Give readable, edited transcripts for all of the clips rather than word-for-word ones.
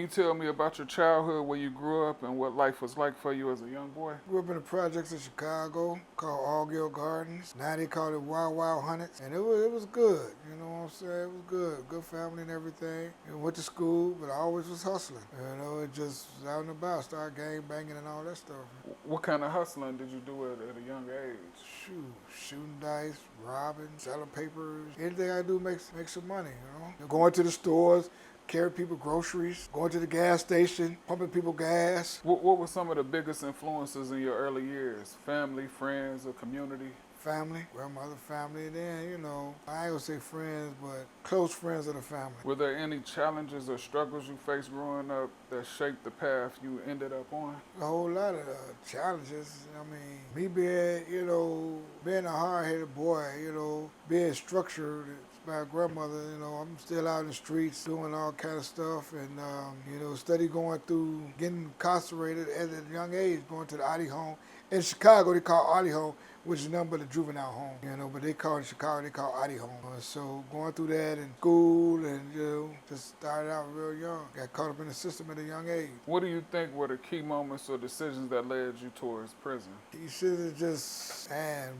Can you tell me about your childhood, where you grew up, and what life was like for you as a young boy? Grew up in the projects in Chicago called Allgill Gardens. Now they call it Wild Wild Hunnits. And it was good. You know what I'm saying? It was good. Good family and everything. And went to school, but I always was hustling. You know, it just was out and about. Started gang banging and all that stuff. What kind of hustling did you do at a young age? Shoot, shooting dice, robbing, selling papers. Anything I do makes some money, you know? Going to the stores, carry people groceries, going to the gas station, pumping people gas. What were some of the biggest influences in your early years? Family, friends, or community? Family, grandmother family, and then, you know, I ain't gonna say friends, but close friends of the family. Were there any challenges or struggles you faced growing up that shaped the path you ended up on? A whole lot of challenges. I mean, me being a hard-headed boy, you know, being structured by a grandmother, you know, I'm still out in the streets doing all kind of stuff and, steady going through, getting incarcerated at a young age, going to the Audi home. In Chicago, they call Audi home, which is nothing but a juvenile home, you know, but they call it in Chicago, they call Audi home. So going through that in school and, you know, just started out real young. Got caught up in the system at a young age. What do you think were the key moments or decisions that led you towards prison? You should have just,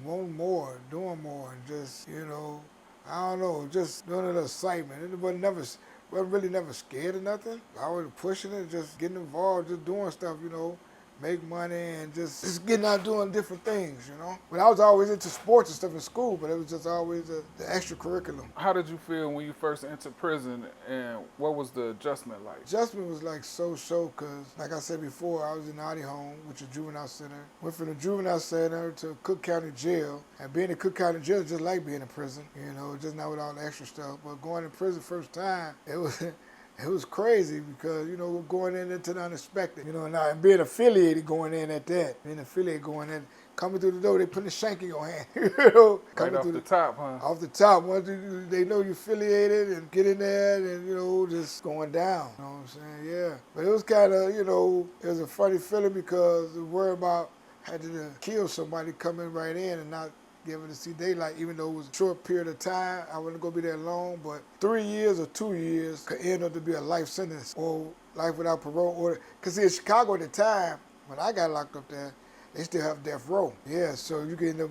wanting more, doing more, and just, you know, I don't know, just doing it excitement. It wasn't really never scared of nothing. I was pushing it, just getting involved, just doing stuff, you know, make money and just getting out doing different things, you know. But I was always into sports and stuff in school, but it was just always the extracurriculum. How did you feel when you first entered prison, and what was the adjustment like? Adjustment was like so, because like I said before, I was in Audi home, which is juvenile center. Went from the juvenile center to Cook County Jail, and being in Cook County Jail is just like being in prison, you know, just not with all the extra stuff. But going to prison first time, it was crazy because, you know, going into the unexpected, you know, and being affiliated going in at that, being affiliated going in, coming through the door, they put a shank in your hand, you know. Right off the top, huh? Off the top. Once they know you're affiliated and get in there and, you know, just going down, you know what I'm saying, yeah. But it was kind of, you know, it was a funny feeling because the worry about having to kill somebody coming right in and not giving to see daylight, even though it was a short period of time. I wasn't going to be there long, but 3 years or 2 years could end up to be a life sentence or life without parole order. Because in Chicago at the time, when I got locked up there, they still have death row. Yeah, so you can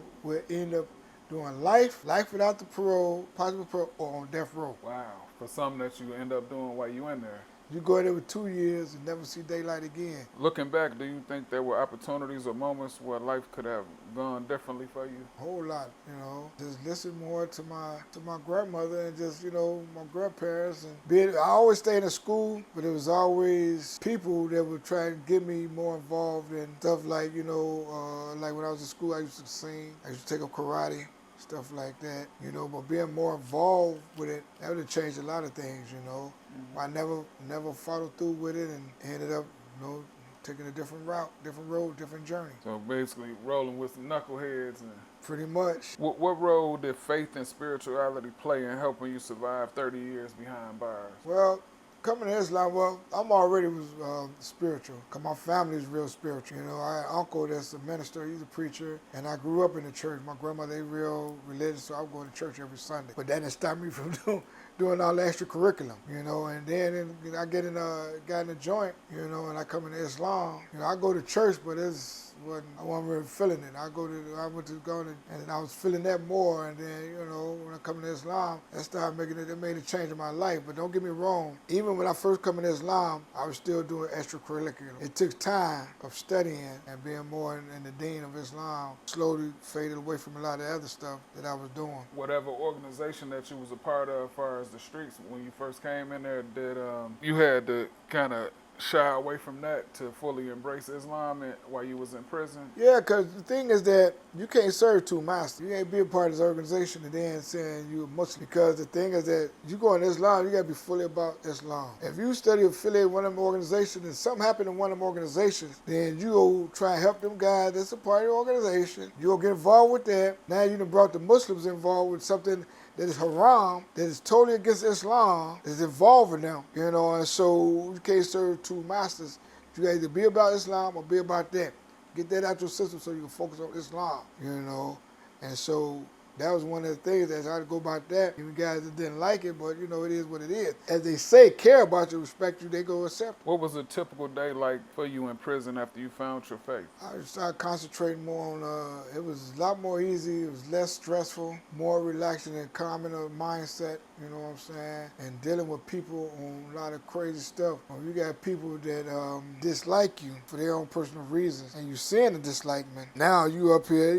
end up doing life without the parole, possible parole, or on death row. Wow, for something that you end up doing while you in there. You go in there with 2 years and never see daylight again. Looking back, do you think there were opportunities or moments where life could have gone differently for you? A whole lot, you know. Just listen more to my grandmother and just, you know, my grandparents. And I always stayed in school, but it was always people that would try to get me more involved in stuff like, you know, like when I was in school, I used to sing. I used to take up karate. Stuff like that, you know, but being more involved with it, that would have changed a lot of things, you know. I never followed through with it and ended up, you know, taking a different route, different road, different journey. So basically rolling with some knuckleheads. And pretty much. What role did faith and spirituality play in helping you survive 30 years behind bars? Well, coming to Islam, I'm already was spiritual, because my family is real spiritual. You know, I had an uncle that's a minister, he's a preacher, and I grew up in the church. My grandmother, they real religious, so I would go to church every Sunday. But that didn't stop me from doing all the extra curriculum, you know, and then I got in a joint, you know, and I come into Islam. You know, I go to church, but I wasn't really feeling it. I went to go and I was feeling that more, and then, you know, when I come into Islam, that made a change in my life. But don't get me wrong, even when I first come into Islam, I was still doing extracurricular. It took time of studying and being more in the deen of Islam, slowly faded away from a lot of other stuff that I was doing. Whatever organization that you was a part of as far as the streets, when you first came in there, did you had to kind of shy away from that to fully embrace Islam while you was in prison? Yeah, because the thing is that you can't serve two masters. You ain't be a part of this organization and then saying you're a Muslim. Because the thing is that you go in Islam, you got to be fully about Islam. If you study affiliate with one of them organizations and something happened in one of them organizations, then you go try and help them guys that's a part of the organization. You'll get involved with that. Now you done brought the Muslims involved with something that is haram, that is totally against Islam, that's involving them, you know, and so you can't serve two masters. You got to either be about Islam or be about that. Get that out your system so you can focus on Islam, you know. And so that was one of the things as I go about that. Even guys that didn't like it, but it is what it is. As they say, care about you, respect you, they go accept you. What was a typical day like for you in prison after you found your faith? I started concentrating more on, it was a lot more easy, it was less stressful, more relaxing and calming of mindset, you know what I'm saying? And dealing with people on a lot of crazy stuff. You got people that dislike you for their own personal reasons, and you seeing the dislikement. Now you up here,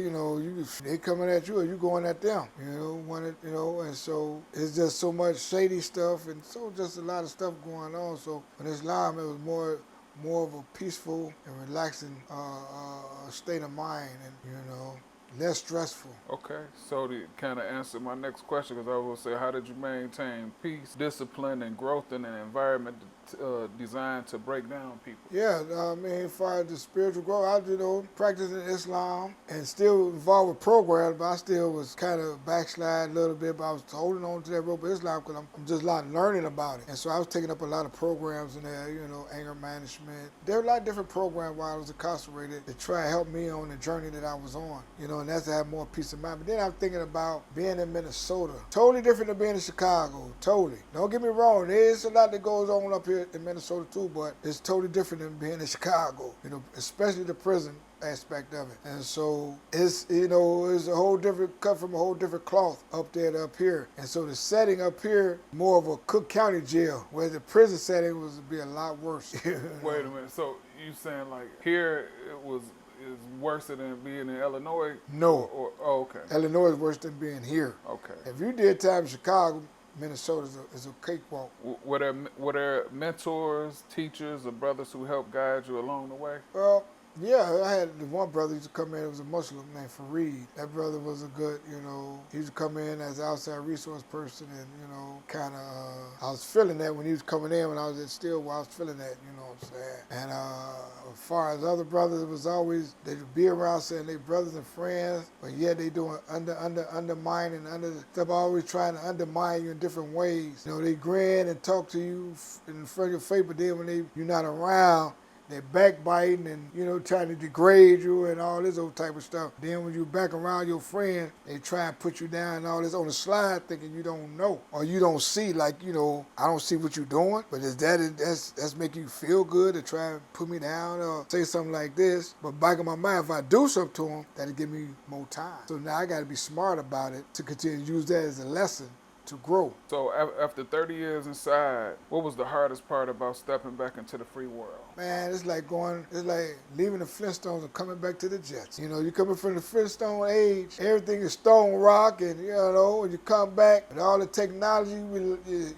they coming at you or you going at them, and so it's just so much shady stuff and so just a lot of stuff going on. So in Islam, it was more of a peaceful and relaxing state of mind, and less stressful. Okay, so to kind of answer my next question, because I will say, how did you maintain peace, discipline, and growth in an environment designed to break down people? Yeah, as far as the spiritual growth, I was, practicing Islam and still involved with programs, but I still was kind of backsliding a little bit, but I was holding on to that rope of Islam because I'm just learning about it. And so I was taking up a lot of programs in there, anger management. There were a lot of different programs while I was incarcerated to try to help me on the journey that I was on, and that's to have more peace of mind. But then I'm thinking about being in Minnesota. Totally different than being in Chicago, totally. Don't get me wrong, there's a lot that goes on up here in Minnesota too, but it's totally different than being in Chicago, especially the prison aspect of it. And so it's a whole different, cut from a whole different cloth up there to up here. And so the setting up here, more of a Cook County jail, where the prison setting was to be a lot worse. Wait a minute, so you saying like here is worse than being in Illinois? No. Oh, okay. Illinois is worse than being here. Okay. If you did time in Chicago, Minnesota is a cakewalk. Were there mentors, teachers, or brothers who helped guide you along the way? Well, yeah, I had one brother used to come in, it was a Muslim named Fareed. That brother was a good, he used to come in as an outside resource person and, kind of, I was feeling that when he was coming in when I was at Stillwell, I was feeling that, you know what I'm saying? And as far as other brothers, it was always, they would be around saying they brothers and friends, but yeah, they doing undermining, stuff, always trying to undermine you in different ways. They grin and talk to you in front of your face, but then when you're not around, they're backbiting and, trying to degrade you and all this old type of stuff. Then when you're back around your friend, they try and put you down and all this on the slide thinking you don't know or you don't see, like, I don't see what you're doing, but that's making you feel good to try and put me down or say something like this. But back in my mind, if I do something to them, that'll give me more time. So now I got to be smart about it to continue to use that as a lesson to grow. So after 30 years inside, what was the hardest part about stepping back into the free world? Man, it's like leaving the Flintstones and coming back to the Jets. You're coming from the Flintstone age, everything is stone rock, and when you come back with all the technology,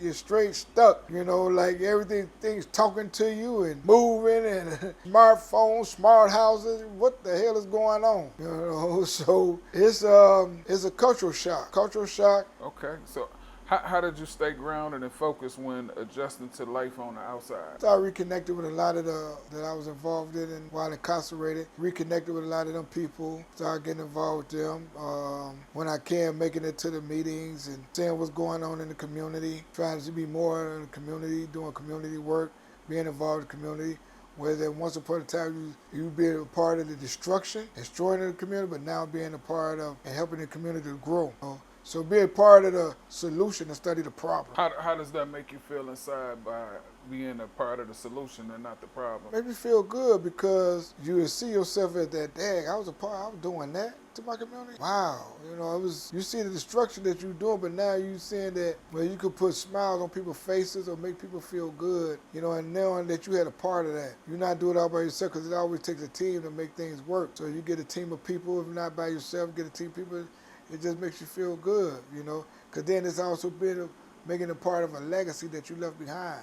you're straight stuck. Like everything's talking to you and moving and smartphones, smart houses. What the hell is going on? So it's a cultural shock. Okay, so how did you stay grounded and focused when adjusting to life on the outside? So I reconnected with a lot of that I was involved in and while incarcerated. Reconnected with a lot of them people. Started getting involved with them. When I can, making it to the meetings and seeing what's going on in the community. Trying to be more in the community, doing community work, being involved in the community. Whether once upon a time you being a part of the destruction, destroying the community, but now being a part of and helping the community to grow. So be a part of the solution and study the problem. How does that make you feel inside by being a part of the solution and not the problem? Make me feel good because you will see yourself as that, dang, I was doing that to my community. Wow, you see the destruction that you're doing, but now you seeing that you could put smiles on people's faces or make people feel good, and knowing that you had a part of that. You're not doing it all by yourself because it always takes a team to make things work. So you get a team of people, if not by yourself, get a team of people. It just makes you feel good, because then it's also making a part of a legacy that you left behind,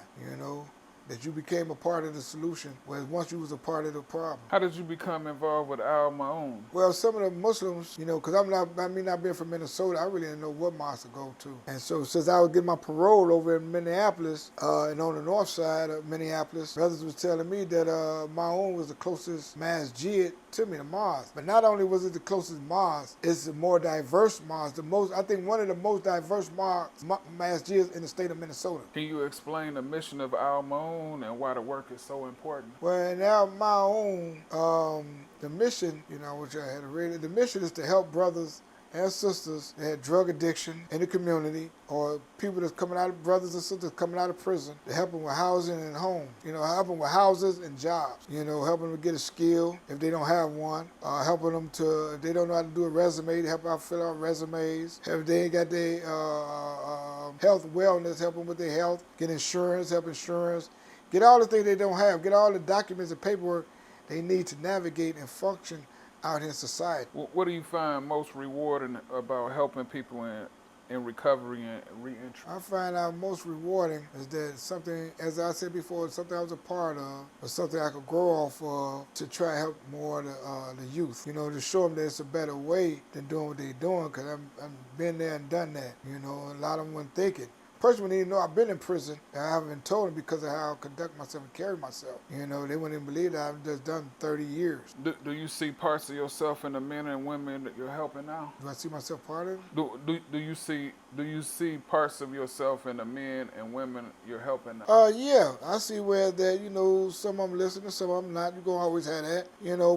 that you became a part of the solution, whereas once you was a part of the problem. How did you become involved with Al Maun? Well, some of the Muslims, because not being from Minnesota, I really didn't know what mosque to go to. And so since I was getting my parole over in Minneapolis, and on the north side of Minneapolis, brothers was telling me that Maun was the closest masjid to me, the mosque. But not only was it the closest mosque, it's a more diverse mosque. I think one of the most diverse masjids in the state of Minnesota. Can you explain the mission of Al Maun and why the work is so important? Well, now Maun, the mission, which I had read, the mission is to help brothers and sisters that had drug addiction in the community, or people that's coming out of brothers and sisters coming out of prison, to help them with housing and home. Help them with houses and jobs. Helping them to get a skill if they don't have one. Helping them to, if they don't know how to do a resume, to help out fill out resumes. If they ain't got their health, wellness, help them with their health. Get insurance, help insurance. Get all the things they don't have. Get all the documents and paperwork they need to navigate and function out in society. What do you find most rewarding about helping people in recovery and reentry? I find out most rewarding is that something, as I said before, something I was a part of, or something I could grow off of to try to help more the youth. To show them that it's a better way than doing what they're doing, because I've been there and done that. A lot of them wouldn't think it. Personally, even though I've been in prison, and I haven't been told them because of how I conduct myself and carry myself. They wouldn't even believe that I've just done 30 years. Do you see parts of yourself in the men and women that you're helping now? Do I see myself part of it? Do you see parts of yourself in the men and women you're helping now? Yeah, I see where that, some of them listening, some of them not. You're going to always have that,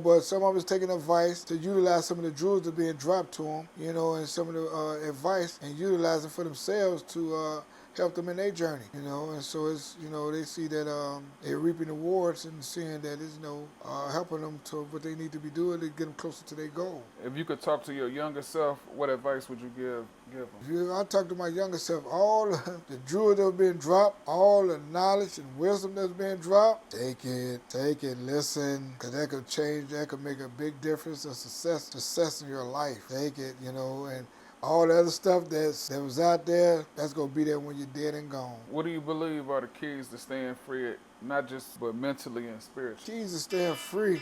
but some of them is taking advice to utilize some of the jewels that are being dropped to them, and some of the advice and utilizing for themselves to help them in their journey, and so it's, they see that they're reaping the rewards and seeing that it's, helping them to what they need to be doing to get them closer to their goal. If you could talk to your younger self, what advice would you give them? I talk to my younger self, all the jewels that have been dropped, all the knowledge and wisdom that's been dropped, take it, listen, because that could change, that could make a big difference, a success in your life. Take it, and all the other stuff that was out there, that's going to be there when you're dead and gone. What do you believe are the keys to staying free, not just but mentally and spiritually? Keys to staying free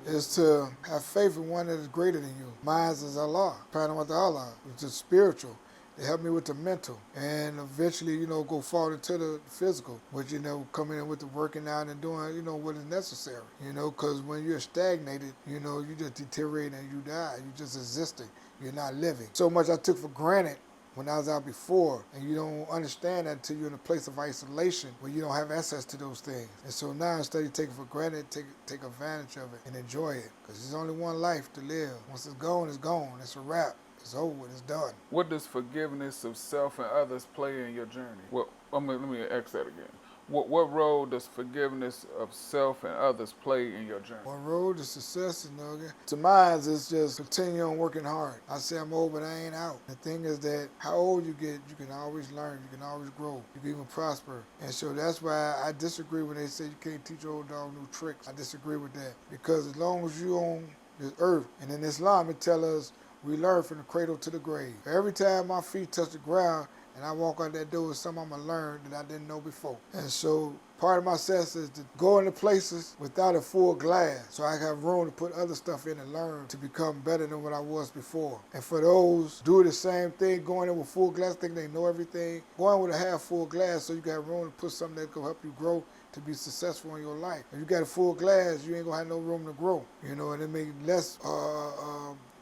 is to have faith in one that is greater than you. Mine is Allah, praying with Allah, which is spiritual. They help me with the mental, and eventually, go fall into the physical, which, coming in with the working out and doing, what is necessary, because when you're stagnated, you just deteriorate and you die. You're just existing. You're not living. So much I took for granted when I was out before, and you don't understand that until you're in a place of isolation where you don't have access to those things. And so now, instead of taking for granted, take advantage of it and enjoy it, because there's only one life to live. Once it's gone, it's gone. It's a wrap. It's over. It's done. What does forgiveness of self and others play in your journey? Well, let me ask that again. What role does forgiveness of self and others play in your journey? What role to success, to mine is just continue on working hard. I say I'm old, but I ain't out. The thing is that how old you get, you can always learn, you can always grow, you can even prosper. And so that's why I disagree when they say you can't teach old dog new tricks. I disagree with that, because as long as you on this earth, and in Islam it tells us we learn from the cradle to the grave. Every time my feet touch the ground, and I walk out that door with something I'm going to learn that I didn't know before. And so part of my success is to go into places without a full glass, so I have room to put other stuff in and learn to become better than what I was before. And for those do the same thing, going in with full glass, think they know everything, going with a half full glass so you got room to put something that can help you grow to be successful in your life. If you got a full glass, you ain't going to have no room to grow, and it make less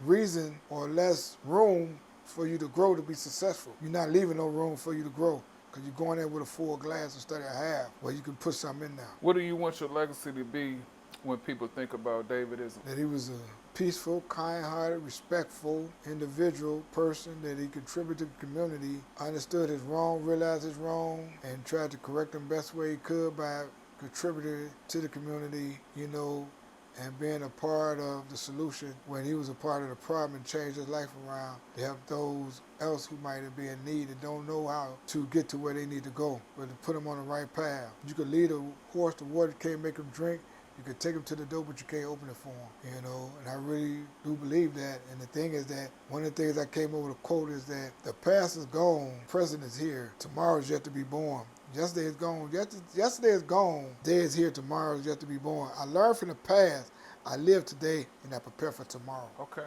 reason or less room for you to grow to be successful. You're not leaving no room for you to grow, because you're going in with a full glass instead of a half, where you can put something in there. What do you want your legacy to be when people think about David Islam? That he was a peaceful, kind-hearted, respectful individual person, that he contributed to the community, understood his wrong, realized his wrong, and tried to correct them best way he could by contributing to the community, and being a part of the solution when he was a part of the problem, and changed his life around to help those else who might be in need and don't know how to get to where they need to go, but to put them on the right path. You could lead a horse to water, you can't make him drink. You could take him to the door, but you can't open it for him, and I really do believe that. And the thing is that one of the things I came over to quote is that the past is gone, present is here, tomorrow is yet to be born. Yesterday is gone. Yesterday is gone. Day is here. Tomorrow is yet to be born. I learned from the past. I live today, and I prepare for tomorrow. Okay.